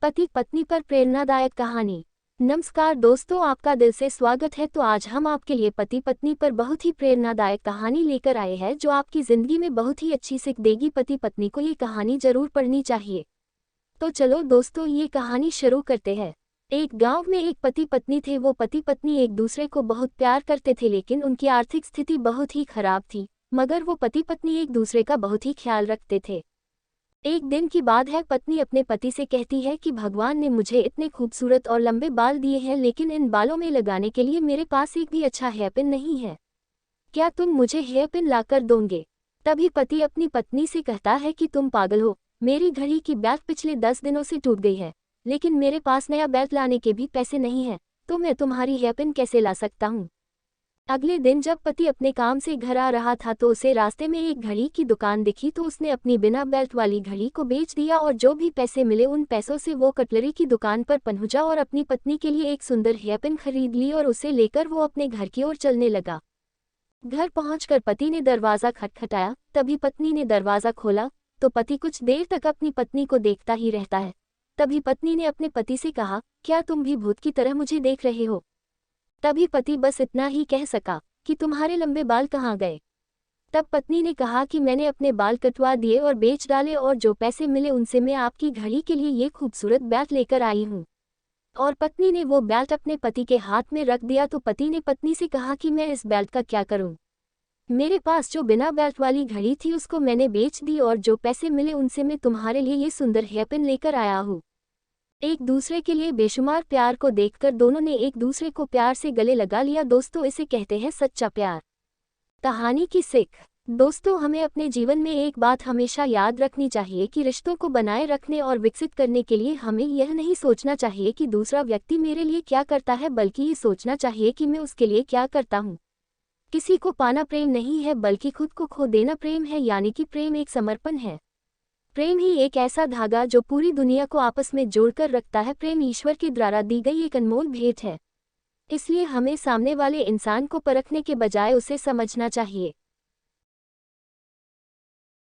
पति पत्नी पर प्रेरणादायक कहानी। नमस्कार दोस्तों, आपका दिल से स्वागत है। तो आज हम आपके लिए पति पत्नी पर बहुत ही प्रेरणादायक कहानी लेकर आए हैं जो आपकी जिंदगी में बहुत ही अच्छी सीख देगी। पति पत्नी को ये कहानी जरूर पढ़नी चाहिए। तो चलो दोस्तों, ये कहानी शुरू करते हैं। एक गांव में एक पति पत्नी थे। वो पति पत्नी एक दूसरे को बहुत प्यार करते थे, लेकिन उनकी आर्थिक स्थिति बहुत ही खराब थी। मगर वो पति पत्नी एक दूसरे का बहुत ही ख्याल रखते थे। एक दिन की बात है, पत्नी अपने पति से कहती है कि भगवान ने मुझे इतने खूबसूरत और लंबे बाल दिए हैं, लेकिन इन बालों में लगाने के लिए मेरे पास एक भी अच्छा हेयर पिन नहीं है। क्या तुम मुझे हेयर पिन लाकर दोगे? तभी पति अपनी पत्नी से कहता है कि तुम पागल हो, मेरी घड़ी की बेल्ट पिछले 10 दिनों से टूट गई है, लेकिन मेरे पास नया बेल्ट लाने के भी पैसे नहीं हैं, तो मैं तुम्हारी हेयर पिन कैसे ला सकता हूँ। अगले दिन जब पति अपने काम से घर आ रहा था तो उसे रास्ते में एक घड़ी की दुकान दिखी। तो उसने अपनी बिना बेल्ट वाली घड़ी को बेच दिया और जो भी पैसे मिले उन पैसों से वो कटलरी की दुकान पर पहुंचा और अपनी पत्नी के लिए एक सुंदर हेयर पिन खरीद ली और उसे लेकर वो अपने घर की ओर चलने लगा। घर पहुंचकर पति ने दरवाज़ा खटखटाया। तभी पत्नी ने दरवाज़ा खोला तो पति कुछ देर तक अपनी पत्नी को देखता ही रहता है। तभी पत्नी ने अपने पति से कहा, क्या तुम भी भूत की तरह मुझे देख रहे हो? तभी पति बस इतना ही कह सका कि तुम्हारे लंबे बाल कहाँ गए? तब पत्नी ने कहा कि मैंने अपने बाल कटवा दिए और बेच डाले, और जो पैसे मिले उनसे मैं आपकी घड़ी के लिए ये खूबसूरत बेल्ट लेकर आई हूँ। और पत्नी ने वो बेल्ट अपने पति के हाथ में रख दिया। तो पति ने पत्नी से कहा कि मैं इस बेल्ट का क्या करूँ? मेरे पास जो बिना बेल्ट वाली घड़ी थी उसको मैंने बेच दी, और जो पैसे मिले उनसे मैं तुम्हारे लिए ये सुंदर हेयर पिन लेकर आया हूँ। एक दूसरे के लिए बेशुमार प्यार को देखकर दोनों ने एक दूसरे को प्यार से गले लगा लिया। दोस्तों, इसे कहते हैं सच्चा प्यार। कहानी की सीख। दोस्तों, हमें अपने जीवन में एक बात हमेशा याद रखनी चाहिए कि रिश्तों को बनाए रखने और विकसित करने के लिए हमें यह नहीं सोचना चाहिए कि दूसरा व्यक्ति मेरे लिए क्या करता है, बल्कि ये सोचना चाहिए कि मैं उसके लिए क्या करता हूँ। किसी को पाना प्रेम नहीं है, बल्कि खुद को खो देना प्रेम है। यानी कि प्रेम एक समर्पण है। प्रेम ही एक ऐसा धागा जो पूरी दुनिया को आपस में जोड़कर रखता है। प्रेम ईश्वर के द्वारा दी गई एक अनमोल भेंट है। इसलिए हमें सामने वाले इंसान को परखने के बजाय उसे समझना चाहिए।